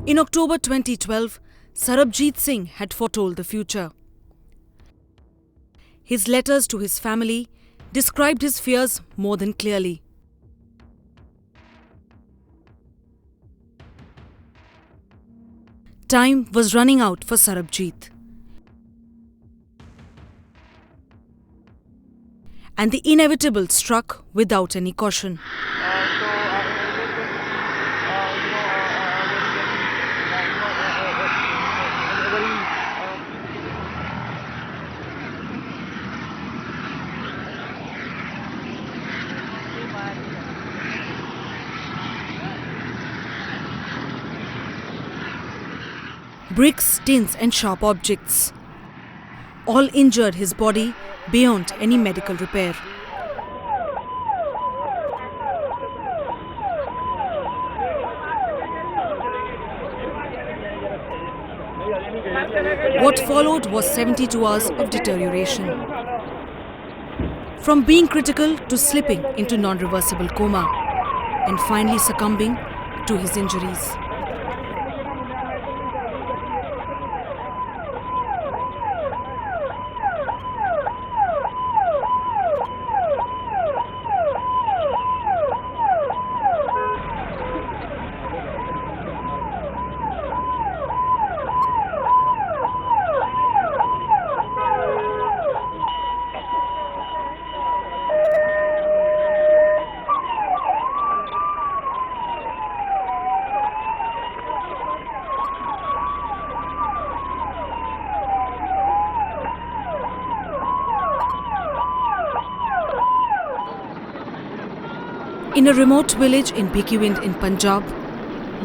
In October 2012, Sarabjit Singh had foretold the future. His letters to his family described his fears more than clearly. Time was running out for Sarabjit. And the inevitable struck without any caution. Bricks, tins and sharp objects all injured his body beyond any medical repair. What followed was 72 hours of deterioration. From being critical to slipping into non-reversible coma and finally succumbing to his injuries. In a remote village in Bhikiwind in Punjab,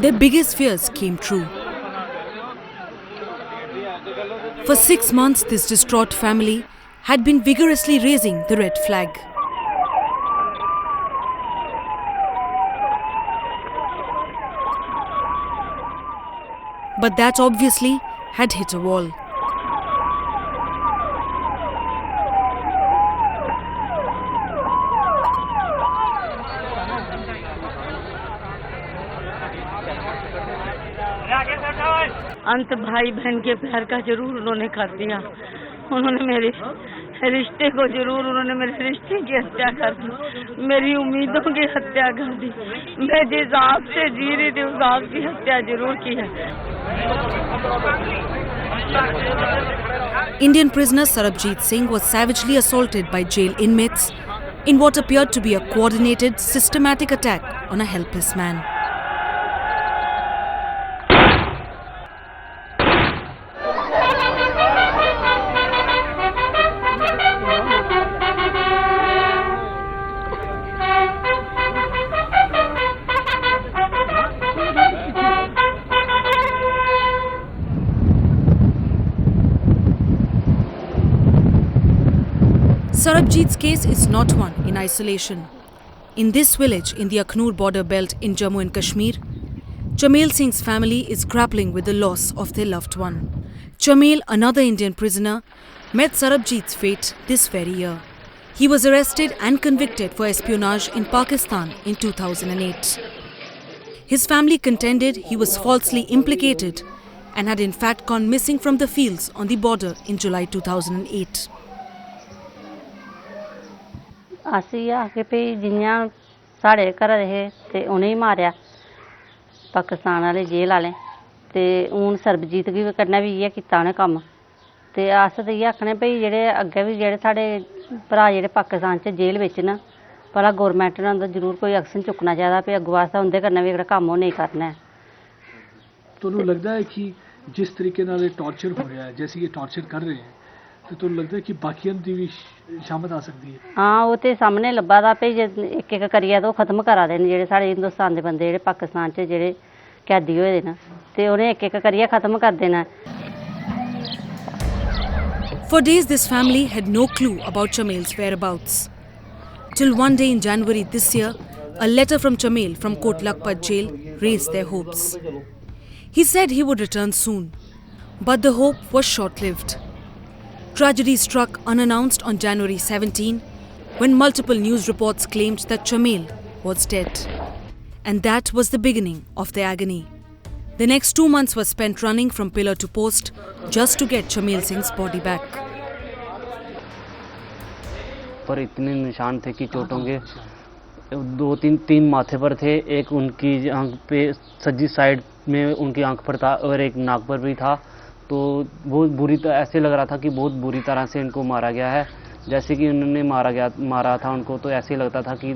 their biggest fears came true. For 6 months, this distraught family had been vigorously raising the red flag. But that obviously had hit a wall. अंत भाई बहन के प्यार का जरूर उन्होंने कर दिया। उन्होंने मेरे रिश्ते को जरूर, उन्होंने मेरे रिश्ते की हत्या कर दी, मेरी उम्मीदों की हत्या कर दी। मैं जिस आग से जी रही थी उस आग की हत्या जरूर की है। Indian prisoner Sarabjit Singh was savagely assaulted by jail inmates in what appeared to be a coordinated, systematic attack on a helpless man. Sarabjit's case is not one in isolation. In this village in the Akhnoor border belt in Jammu and Kashmir, Chamail Singh's family is grappling with the loss of their loved one. Chamail, another Indian prisoner, met Sarabjit's fate this very year. He was arrested and convicted for espionage in Pakistan in 2008. His family contended he was falsely implicated and had in fact gone missing from the fields on the border in July 2008. ਅਸੀਂ ਆ ਕੇ ਵੀ ਜਿੰਨਾਂ ਸਾਡੇ ਘਰ ਰਹੇ ਤੇ ਉਹਨੇ ਹੀ ਮਾਰਿਆ ਪਾਕਿਸਤਾਨ ਵਾਲੇ ਜੇਲ੍ਹ ਵਾਲੇ ਤੇ ਹੁਣ ਸਰਬਜੀਤ ਕੀ ਕਰਨਾ ਵੀ ਇਹ ਕੀਤਾ ਉਹਨੇ ਕੰਮ ਤੇ ਆਸ ਤੇ ਇਹ ਆਖਣੇ ਭਈ ਜਿਹੜੇ ਅੱਗੇ ਵੀ ਜਿਹੜੇ ਸਾਡੇ ਭਰਾ ਜਿਹੜੇ ਪਾਕਿਸਤਾਨ 'ਚ ਜੇਲ੍ਹ ਵਿੱਚ ਨਾ ਭਲਾ ਗਵਰਨਮੈਂਟ ਨੇ ਉਹਦਾ ਜ਼ਰੂਰ ਕੋਈ ਐਕਸ਼ਨ ਚੁੱਕਣਾ ਚਾਹੀਦਾ ਵੀ ਅੱਗੋਂ ਵਾਸਤੇ ਹੁੰਦੇ ਕਰਨਾ ਵੀ ਜਿਹੜਾ ਕੰਮ ਉਹ ਨਹੀਂ ਕਰਨਾ। ਤੁਹਾਨੂੰ ਲੱਗਦਾ ਹੈ ਕਿ ਜਿਸ ਤਰੀਕੇ ਨਾਲ ਇਹ ਟਾਰਚਰ ਹੋ ਰਿਹਾ ਹੈ ਜੈਸੇ ਇਹ ਟਾਰਚਰ ਕਰ ਰਹੇ ਹੈ ਤੇ ਤੁਹਾਨੂੰ ਲੱਗਦਾ ਹੈ ਕਿ ਬਾਕੀਆਂ ਦੀ ਵੀ ਸ਼ਾਮਤ ਆ ਸਕਦੀ ਹੈ? ਹਾਂ ਉਹ ਤੇ ਸਾਹਮਣੇ ਲੱਭਾ ਦਾ ਭਈ ਜੇ ਇੱਕ ਇੱਕ ਕਰੀਆ ਤਾਂ ਉਹ ਖਤਮ ਕਰਾ ਦੇਣ ਜਿਹੜੇ ਸਾਡੇ ਹਿੰਦੁਸਤਾਨ ਦੇ ਬੰਦੇ ਜਿਹੜੇ ਪਾਕਿਸਤਾਨ 'ਚ ਜਿਹੜੇ ਕੈਦੀ ਹੋਏ ਨੇ ਤੇ ਉਹਨੇ ਇੱਕ ਇੱਕ ਕਰੀਆ ਖਤਮ ਕਰ ਦੇਣਾ। For days, this family had no clue about Chamail's whereabouts. Till one day in January this year, a letter from Chamail from Kot Lakhpat jail raised their hopes. He said he would return soon, but the hope was short-lived. Tragedy struck unannounced on January 17, when multiple news reports claimed that Chamail was dead. And that was the beginning of their agony. The next 2 months were spent running from pillar to post just to get Chamel Singh's body back. पर इतने निशान थे कि चोटों के 2-3 माथे पर थे, एक उनकी आंख पे सज्जी साइड में उनकी आंख पर था और एक नाक पर भी था। तो बहुत बुरी तरह ऐसे लग रहा था कि बहुत बुरी तरह से इनको मारा गया है। जैसे कि उन्होंने मारा था उनको, तो ऐसे लगता था कि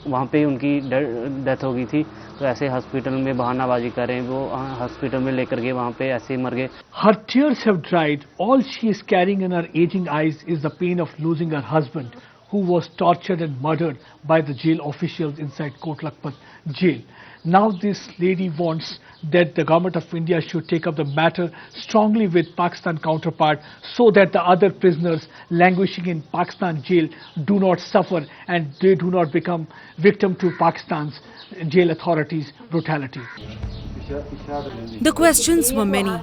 वहाँ पे उनकी डेथ हो गई थी। तो ऐसे हॉस्पिटल में बहानाबाजी कर रहे हैं, वो हॉस्पिटल में लेकर गए, वहाँ पे ऐसे ही मर गए। Her tears have dried. All she is carrying in her aging eyes is the pain of losing her husband, who was tortured and murdered by the jail officials inside Kot Lakhpat jail. Now this lady wants that the government of India should take up the matter strongly with Pakistan counterpart, so that the other prisoners languishing in Pakistan jail do not suffer and they do not become victim to Pakistan's jail authorities' brutality. The questions were many.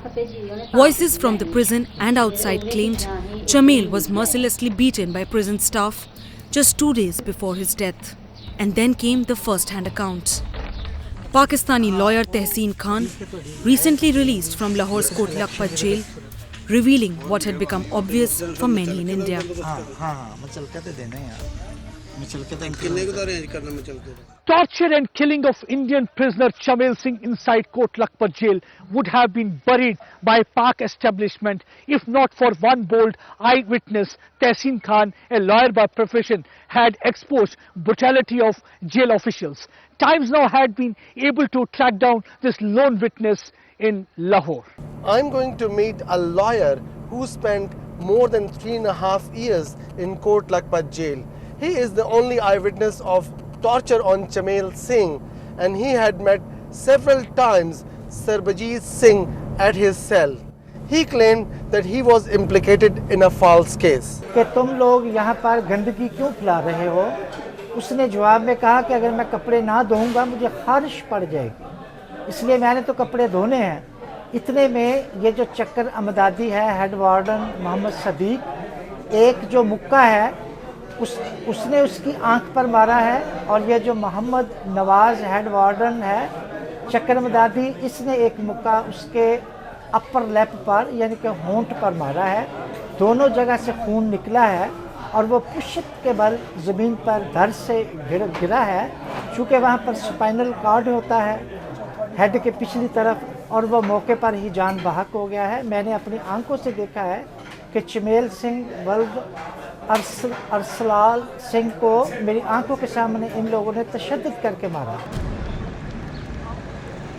Voices from the prison and outside claimed Chamel was mercilessly beaten by prison staff just 2 days before his death. And then came the first-hand accounts. Pakistani lawyer Tehseen Khan, recently released from Lahore's Kot Lakhpat jail, revealing what had become obvious for many in India. Torture and killing of Indian prisoner Chamel Singh inside Kot Lakhpat jail would have been buried by Pak establishment if not for one bold eyewitness. Tehseen Khan, a lawyer by profession, had exposed brutality of jail officials. Times now had been able to track down this lone witness in Lahore. I'm going to meet a lawyer who spent more than 3.5 years in Kot Lakhpat jail. He is the only eyewitness of torture on Chamel Singh, and he had met several times Sarbajit Singh at his cell. He claimed that he was implicated in a false case. कि तुम लोग यहाँ पर गंदगी क्यों फैला रहे हो? उसने जवाब में कहा कि अगर मैं कपड़े ना धोऊंगा मुझे खारिश पड़ जाएगी, इसलिए मैंने तो कपड़े धोने हैं। इतने में ये जो चक्कर अमदादी है, हेड वार्डन मोहम्मद सदीक, एक जो मुक्का है उसने उसकी आंख पर मारा है, और ये जो मोहम्मद नवाज हेड वार्डन है चक्कर अमदादी, इसने एक मुक्का उसके अपर लैप पर यानी कि होंठ पर मारा है। दोनों जगह से खून निकला है और वो पुष्ट के बल ज़मीन पर धड़ से गिरा है। चूँकि वहाँ पर स्पाइनल कॉर्ड होता है हेड के पिछली तरफ, और वो मौके पर ही जान बहक हो गया है। मैंने अपनी आंखों से देखा है कि चमेल सिंह वल्द अरसलाल सिंह को मेरी आंखों के सामने इन लोगों ने तशद्दुद करके मारा।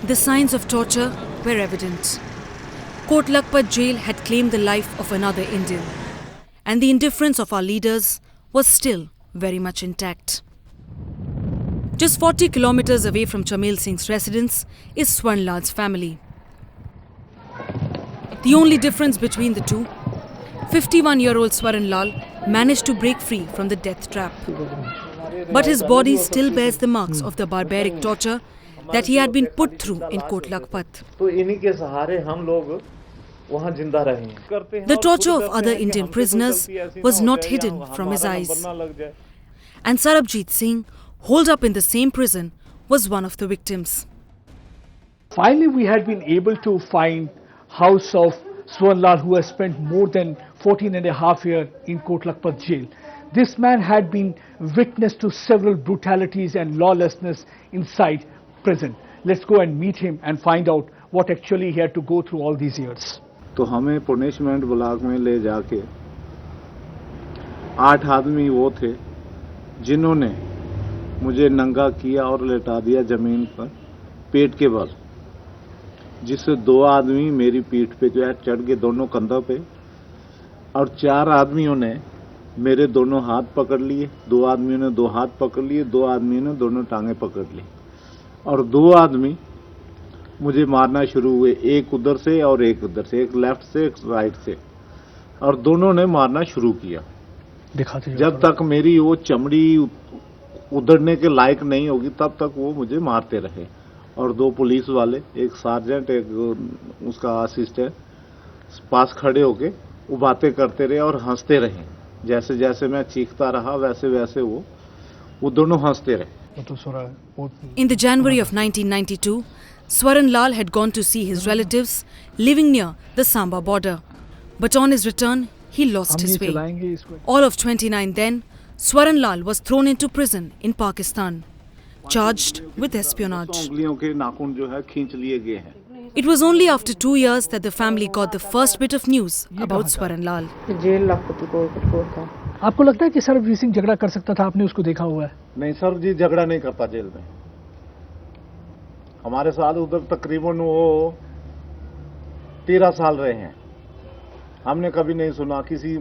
The signs of torture were evident. Kot Lakhpat jail had claimed the life of another Indian, and the indifference of our leaders was still very much intact. Just 40 kilometers away from Chamel Singh's residence is Swarnlal's family. The only difference between the two, 51-year-old Swarnlal managed to break free from the death trap. But his body still bears the marks of the barbaric torture that he had been put through in Kot Lakhpat. The torture of other Indian prisoners was not hidden from his eyes. And Sarbajit Singh, holed up in the same prison, was one of the victims. Finally, we had been able to find house of Swarnlal, who has spent more than 14.5 years in Kot Lakhpat jail. This man had been witness to several brutalities and lawlessness inside prison. Let's go and meet him and find out what actually he had to go through all these years. तो हमें punishment block में ले जाके 8 आदमी वो थे जिन्होंने मुझे नंगा किया और लेटा दिया जमीन पर पेट के बल, जिससे 2 आदमी मेरी पीठ पे जो है चढ़ गए दोनों कंधों पे, और 4 आदमियों ने मेरे दोनों हाथ पकड़ लिए, 2 आदमियों ने 2 हाथ पकड़ लिए, 2 आदमियों ने दोनों टांगे पकड़ ली, और 2 आदमी मुझे मारना शुरू हुए, एक उधर से और एक उधर से, एक लेफ्ट से एक राइट से, और दोनों ने मारना शुरू किया जब तक मेरी वो चमड़ी उधड़ने के लायक नहीं होगी तब तक वो मुझे मारते रहे। और 2 पुलिस वाले, एक सार्जेंट एक उसका असिस्टेंट पास खड़े होके वो बातें करते रहे और हंसते रहे। जैसे जैसे मैं चीखता रहा वैसे वैसे वो दोनों हंसते रहे। In the January of 1992, Swaran Lal had gone to see his relatives living near the Samba border. But on his return, he lost his way. All of 29 then, Swaran Lal was thrown into prison in Pakistan, charged with espionage. उंगलियों के नाखून जो है खींच लिए गए हैं. It was only after 2 years that the family got the first bit of news about Swaran Lal. Jail लखपति कोट था. आपको लगता है कि सरबजीत सिंह झगड़ा कर सकता था? आपने उसको देखा हुआ है? नहीं, सरबजीत झगड़ा नहीं करता जेल में. हमारे साथ उधर तकरीबन वो 13 साल रहे हैं. हमने कभी नहीं सुना किसी.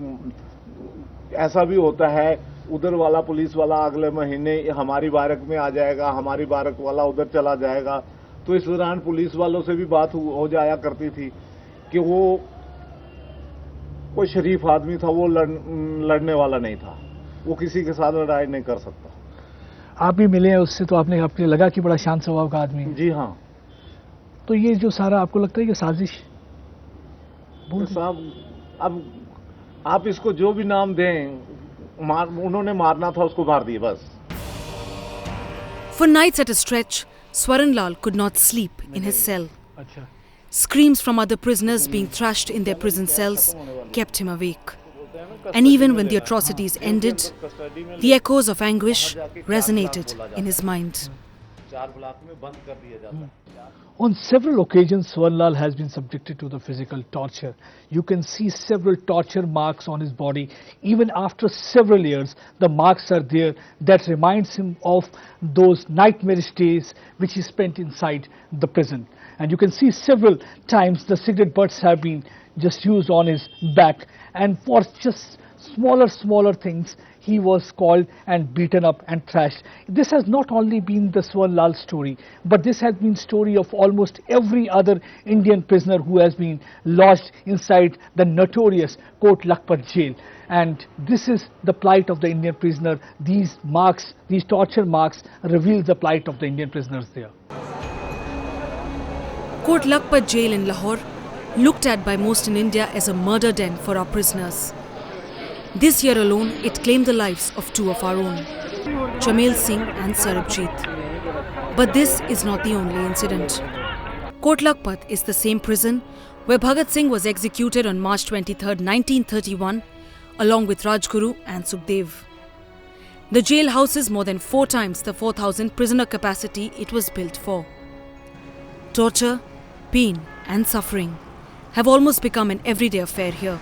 ऐसा भी होता है उधर वाला पुलिस वाला अगले महीने हमारी बारक में आ जाएगा, हमारी बारक वाला उधर चला जाएगा. तो इस दौरान पुलिस वालों से भी बात हो जाया करती थी कि वो कोई शरीफ आदमी था, वो लड़ने वाला नहीं था, वो किसी के साथ लड़ाई नहीं कर सकता. आप भी मिले हैं उससे, तो आपने लगा कि बड़ा शांत स्वभाव का आदमी है? जी हाँ. तो ये जो सारा आपको लगता है कि साजिश? साहब, अब आप इसको जो भी नाम दें, उन्होंने मारना था, उसको मार दिए बस. For nights at a stretch, Swaran Lal could not sleep in his cell. Screams from other prisoners being thrashed in their prison cells kept him awake. And even when the atrocities ended, the echoes of anguish resonated in his mind. On several occasions, Swaran Lal has been subjected to the physical torture. You can see several torture marks on his body. Even after several years, the marks are there that reminds him of those nightmarish days which he spent inside the prison. And you can see several times the cigarette butts have been just used on his back. And for just smaller things, he was called and beaten up and thrashed. This has not only been the Swaran Lal story, but this has been story of almost every other Indian prisoner who has been lodged inside the notorious Kot Lakhpat jail. And this is the plight of the Indian prisoner. These marks, these torture marks, reveal the plight of the Indian prisoners there. Kot Lakhpat jail in Lahore, looked at by most in India as a murder den for our prisoners. This year alone, it claimed the lives of two of our own, Jamail Singh and Sarabjit. But this is not the only incident. Kot Lakhpat is the same prison where Bhagat Singh was executed on March 23, 1931, along with Rajguru and Sukhdev. The jail houses more than 4 times the 4,000 prisoner capacity it was built for. Torture, pain and suffering have almost become an everyday affair here.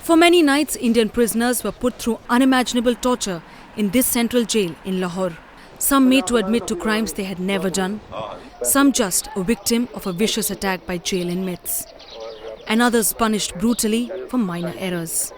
For many nights, Indian prisoners were put through unimaginable torture in this central jail in Lahore. Some made to admit to crimes they had never done, some just a victim of a vicious attack by jail inmates, and others punished brutally for minor errors.